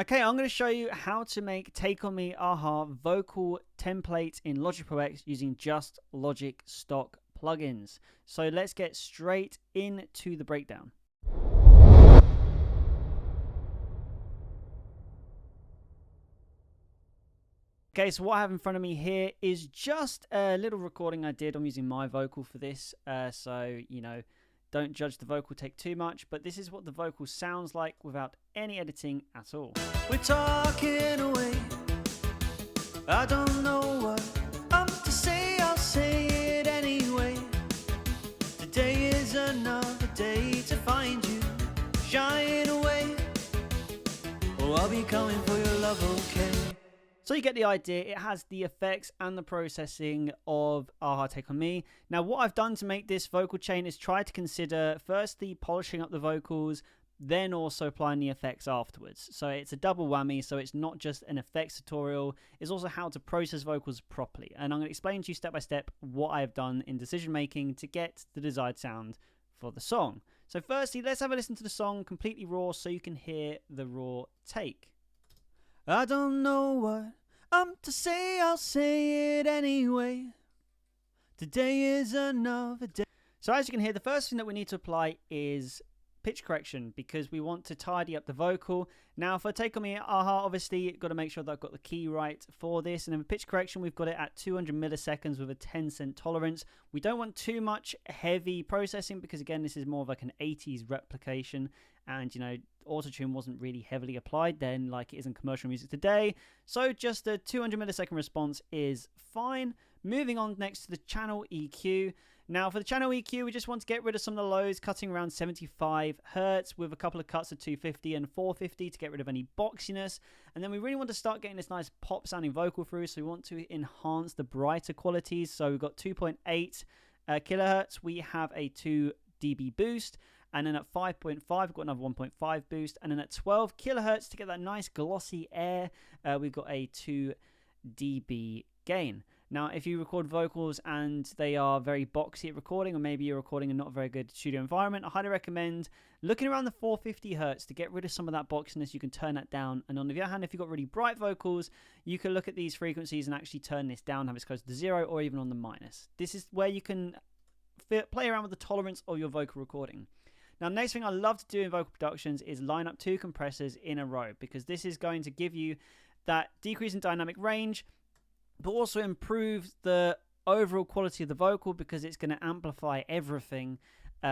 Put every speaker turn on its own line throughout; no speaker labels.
Okay, I'm going to show you how to make Take On Me Aha vocal templates in Logic Pro X using just Logic stock plugins. So let's get straight into the breakdown. Okay, so what I have in front of me here is just a little recording I did. I'm using my vocal for this, so, you know, don't judge the vocal take too much, but this is what the vocal sounds like without any editing at all.
We're talking away. I don't know what I'm to say, I'll say it anyway. Today is another day to find you, shying away. Oh, I'll be coming for your love, okay?
So you get the idea. It has the effects and the processing of Aha Take On Me. Now what I've done to make this vocal chain is try to consider firstly polishing up the vocals, then also applying the effects afterwards. So it's a double whammy, so it's not just an effects tutorial, it's also how to process vocals properly. And I'm going to explain to you step by step what I've done in decision making to get the desired sound for the song. So firstly, let's have a listen to the song completely raw so you can hear the raw take.
I don't know what I'm to say, I'll say it anyway. Today is another day.
So as you can hear, the first thing that we need to apply is pitch correction because we want to tidy up the vocal. Now for Take On Me Aha, obviously you've got to make sure that I've got the key right for this, and then for pitch correction we've got it at 200 milliseconds with a 10 cent tolerance. We don't want too much heavy processing because again this is more of like an 80s replication, and you know autotune wasn't really heavily applied then like it is in commercial music today, so just a 200 millisecond response is fine. Moving on next to the channel EQ. Now for the channel EQ, we just want to get rid of some of the lows, cutting around 75 Hertz with a couple of cuts of 250 and 450 to get rid of any boxiness. And then we really want to start getting this nice pop sounding vocal through, so we want to enhance the brighter qualities. So we've got 2.8 kilohertz, we have a 2 dB boost, and then at 5.5 we've got another 1.5 boost, and then at 12 kilohertz to get that nice glossy air, we've got a 2 dB gain. Now, if you record vocals and they are very boxy at recording, or maybe you're recording in not a very good studio environment, I highly recommend looking around the 450 Hertz to get rid of some of that boxiness. You can turn that down. And on the other hand, if you've got really bright vocals, you can look at these frequencies and actually turn this down, have it close to 0 or even on the minus. This is where you can play around with the tolerance of your vocal recording. Now, next thing I love to do in vocal productions is line up 2 compressors in a row, because this is going to give you that decrease in dynamic range, but also improve the overall quality of the vocal because it's going to amplify everything. So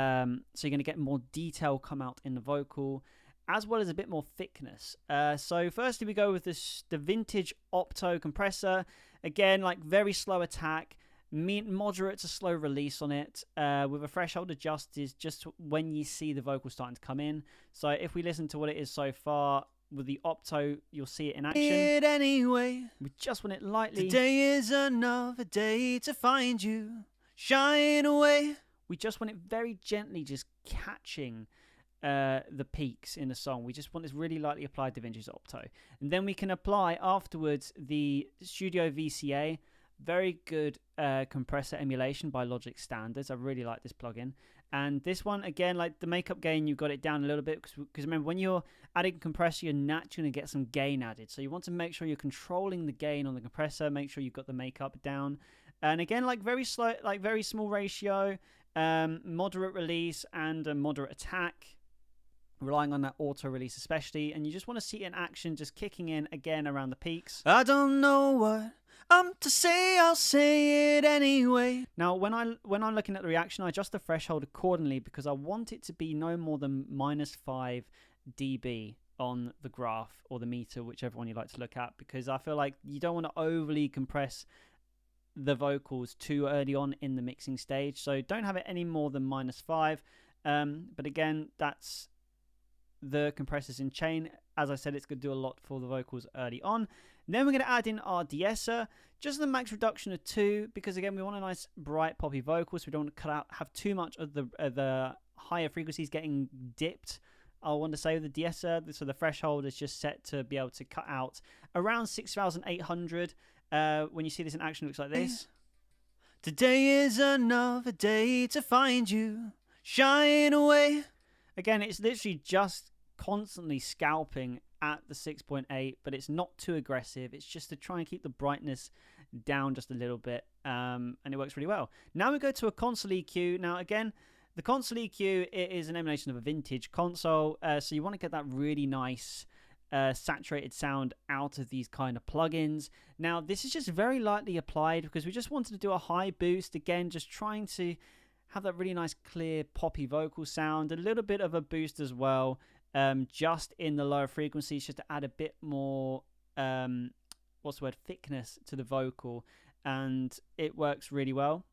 you're going to get more detail come out in the vocal, as well as a bit more thickness. So firstly, we go with the vintage Opto compressor. Again, like very slow attack, moderate to slow release on it, with a threshold adjust is just when you see the vocal starting to come in. So if we listen to what it is so far, with the Opto, you'll see it in action.
It anyway.
We just want it lightly.
Today is another day to find you, shying away.
We just want it very gently, just catching the peaks in the song. We just want this really lightly applied to vintage Opto. And then we can apply afterwards the Studio VCA. Very good compressor emulation by Logic standards. I really like this plugin. And this one, again, like the makeup gain, you've got it down a little bit because remember, when you're adding compressor, you're naturally going to get some gain added. So you want to make sure you're controlling the gain on the compressor, make sure you've got the makeup down. And again, like very slow, like very small ratio, moderate release and a moderate attack, relying on that auto release especially. And you just want to see it in action, just kicking in again around the peaks.
I don't know what I'm to say, I'll say it anyway.
Now, when I'm looking at the reaction, I adjust the threshold accordingly because I want it to be no more than -5 dB on the graph or the meter, whichever one you like to look at, because I feel like you don't want to overly compress the vocals too early on in the mixing stage. So don't have it any more than -5. But again, that's the compressors in chain. As I said, it's going to do a lot for the vocals early on. Then we're going to add in our deesser, just the max reduction of 2, because again we want a nice bright poppy vocal, so we don't want to have too much of the higher frequencies getting dipped. I want to say with the deesser, so the threshold is just set to be able to cut out around 6,800. When you see this in action, it looks like this.
Today is another day to find you, shying away.
Again, it's literally just constantly scalping at the 6.8, but it's not too aggressive. It's just to try and keep the brightness down just a little bit, and it works really well. Now we go to a console EQ. Now again, the console EQ, it is an emulation of a vintage console, so you want to get that really nice saturated sound out of these kind of plugins. Now this is just very lightly applied because we just wanted to do a high boost, again just trying to have that really nice clear poppy vocal sound, a little bit of a boost as well, just in the lower frequencies, just to add a bit more thickness to the vocal, and it works really well.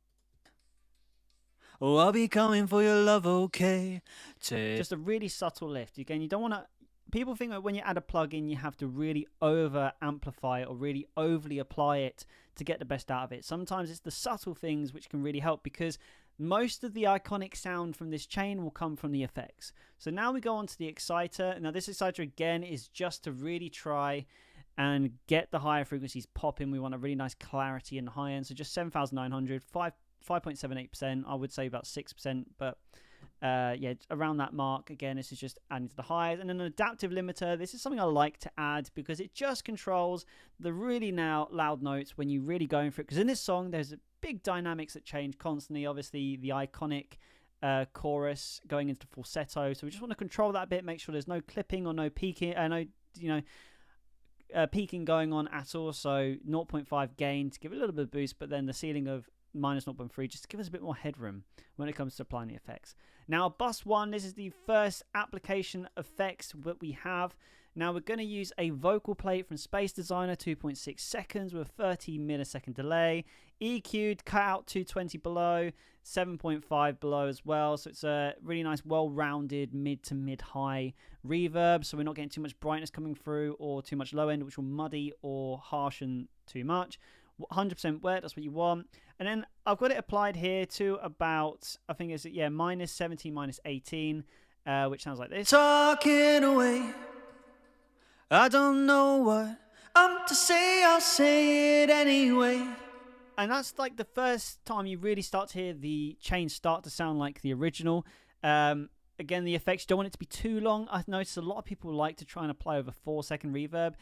Oh, I'll be coming for your love, okay?
Just a really subtle lift. Again, you don't want to... People think that when you add a plugin, you have to really over amplify it or really overly apply it to get the best out of it. Sometimes it's the subtle things which can really help, because most of the iconic sound from this chain will come from the effects. So now we go on to the exciter. Now this exciter again is just to really try and get the higher frequencies popping. We want a really nice clarity in the high end. So just 7,900, 5.78%, I would say about 6%, but yeah, around that mark. Again, this is just adding to the highs. And then an adaptive limiter, this is something I like to add because it just controls the really now loud notes when you're really going for it. Because in this song, there's big dynamics that change constantly. Obviously, the iconic chorus going into falsetto. So we just want to control that a bit, make sure there's no clipping or no peaking, peaking going on at all. So 0.5 gain to give it a little bit of boost, but then the ceiling of minus 0.3 just to give us a bit more headroom when it comes to applying the effects. Now bus 1, this is the first application effects that we have. Now we're going to use a vocal plate from Space Designer, 2.6 seconds with 30 millisecond delay, EQ'd, cut out 220 below, 7.5 below as well. So it's a really nice well-rounded mid to mid-high reverb, so we're not getting too much brightness coming through or too much low end, which will muddy or harshen too much. 100% wet, that's what you want. And then I've got it applied here to about, I think it's, yeah, minus 17, minus 18, which sounds like this.
Talking away, I don't know what I'm to say, I'll say it anyway.
And that's like the first time you really start to hear the chain start to sound like the original. Again, the effects, you don't want it to be too long. I've noticed a lot of people like to try and apply over 4-second reverb.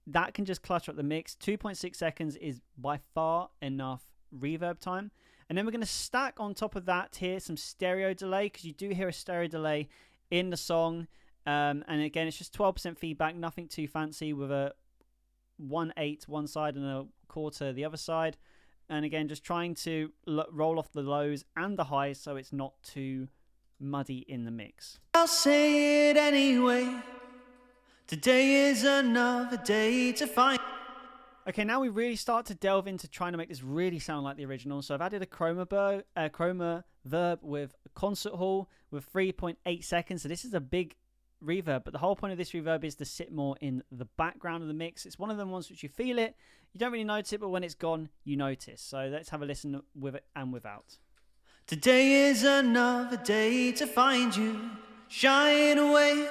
That can just clutter up the mix. 2.6 seconds is by far enough reverb time. And then we're going to stack on top of that here some stereo delay, because you do hear a stereo delay in the song. And again, it's just 12% feedback, nothing too fancy, with a 1/8 one side and a quarter the other side. And again, just trying to roll off the lows and the highs so it's not too muddy in the mix.
I'll say it anyway. Today is another day to find.
Okay, now we really start to delve into trying to make this really sound like the original. So I've added a chromaverb with a concert hall with 3.8 seconds. So this is a big reverb, but the whole point of this reverb is to sit more in the background of the mix. It's one of them ones which you feel it, you don't really notice it, but when it's gone, you notice. So let's have a listen with it and without.
Today is another day to find you, shine away.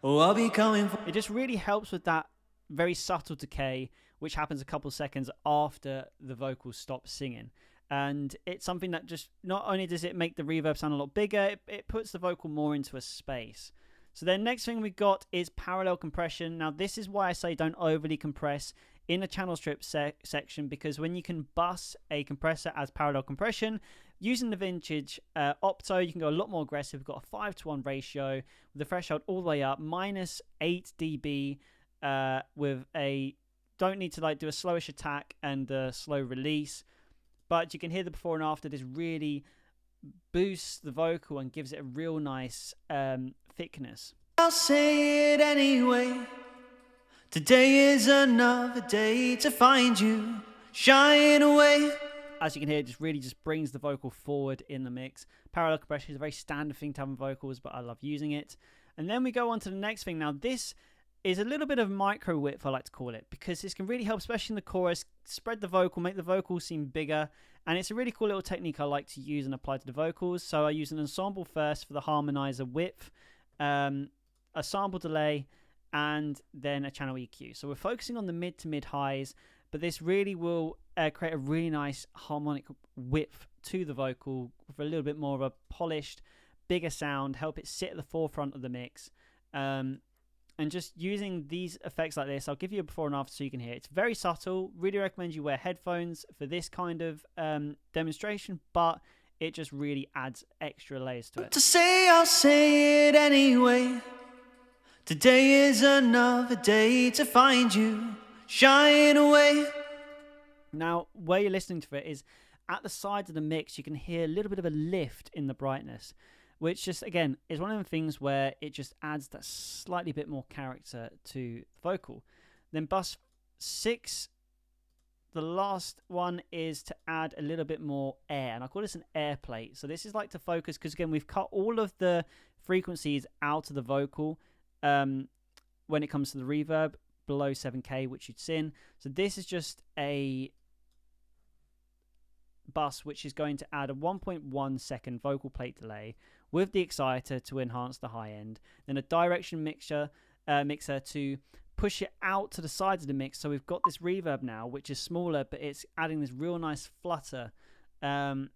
Oh, I'll be coming for...
It just really helps with that very subtle decay, which happens a couple seconds after the vocals stop singing. And it's something that just, not only does it make the reverb sound a lot bigger, it puts the vocal more into a space. So then next thing we got is parallel compression. Now this is why I say don't overly compress in the channel strip section, because when you can bus a compressor as parallel compression, using the vintage opto, you can go a lot more aggressive. We've got a 5:1 ratio with the threshold all the way up, minus 8 dB, with a, don't need to like do a slowish attack and a slow release, but you can hear the before and after. This really boosts the vocal and gives it a real nice thickness.
I'll say it anyway. Today is another day to find you, shine away.
As you can hear, it just really just brings the vocal forward in the mix. Parallel compression is a very standard thing to have in vocals, but I love using it. And then we go on to the next thing. Now this is a little bit of micro width, I like to call it, because this can really help, especially in the chorus, spread the vocal, make the vocal seem bigger. And it's a really cool little technique I like to use and apply to the vocals. So I use an ensemble first for the harmonizer width, a sample delay, and then a channel EQ. So we're focusing on the mid to mid highs, but this really will create a really nice harmonic width to the vocal with a little bit more of a polished, bigger sound, help it sit at the forefront of the mix. And And just using these effects like this, I'll give you a before and after so you can hear. It's very subtle. Really recommend you wear headphones for this kind of demonstration, but it just really adds extra layers to it.
To say, I'll say it anyway. Today is another day to find you, shine away.
Now, where you're listening to it is at the sides of the mix, you can hear a little bit of a lift in the brightness, which just, again, is one of the things where it just adds that slightly bit more character to the vocal. Then bus 6, the last one is to add a little bit more air, and I call this an air plate. So this is like to focus, because again, we've cut all of the frequencies out of the vocal when it comes to the reverb below 7K, which you'd seen. So this is just a bus which is going to add a 1.1 second vocal plate delay with the exciter to enhance the high end, then a direction mixer to push it out to the sides of the mix. So we've got this reverb now which is smaller, but it's adding this real nice flutter and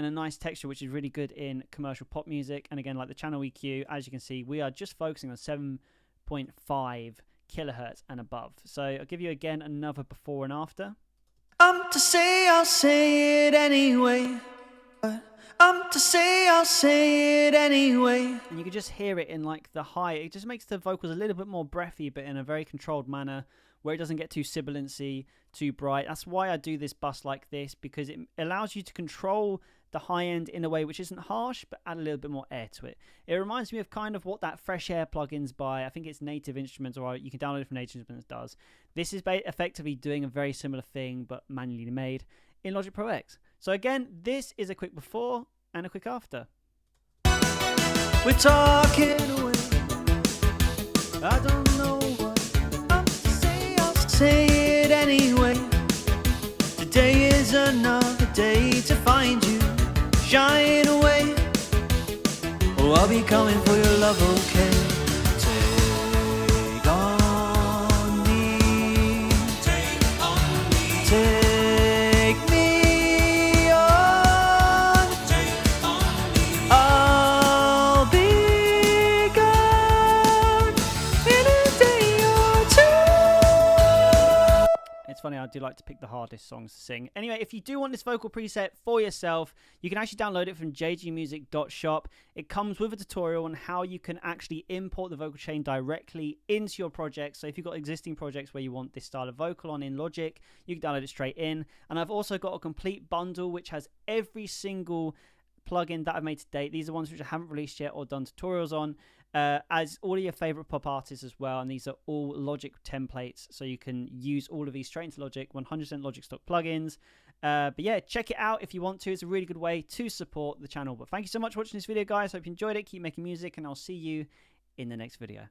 a nice texture which is really good in commercial pop music. And again, like the channel EQ, as you can see, we are just focusing on 7.5 kilohertz and above. So I'll give you again another before and after.
To say, I'll say it anyway. To say, I'll say it anyway.
And you can just hear it in like the high. It just makes the vocals a little bit more breathy, but in a very controlled manner where it doesn't get too sibilancy, too bright. That's why I do this bus like this, because it allows you to control the high end in a way which isn't harsh, but add a little bit more air to it. It reminds me of kind of what that Fresh Air plugins by, I think it's Native Instruments, or you can download it from Native Instruments, does. This is effectively doing a very similar thing, but manually made in Logic Pro X. So again, this is a quick before and a quick after.
We're talking away. I don't know what I'm to say. I'll say it anyway. Today is another day to find you, shine away. Oh, I'll be coming for your love, okay? Take on me. Take on me. Take me on. Take on me. I'll be gone in a day or two.
It's funny, I do like to pick the hardest songs to sing. Anyway, if you do want this vocal preset for yourself, you can actually download it from jgmusic.shop. It comes with a tutorial on how you can actually import the vocal chain directly into your project. So if you've got existing projects where you want this style of vocal on in Logic, you can download it straight in. And I've also got a complete bundle which has every single plugin that I've made to date. These are ones which I haven't released yet or done tutorials on, as all of your favorite pop artists as well. And these are all Logic templates, so you can use all of these straight into Logic, 100% Logic stock plugins. But yeah, check it out if you want to. It's a really good way to support the channel. But thank you so much for watching this video, guys. Hope you enjoyed it. Keep making music, and I'll see you in the next video.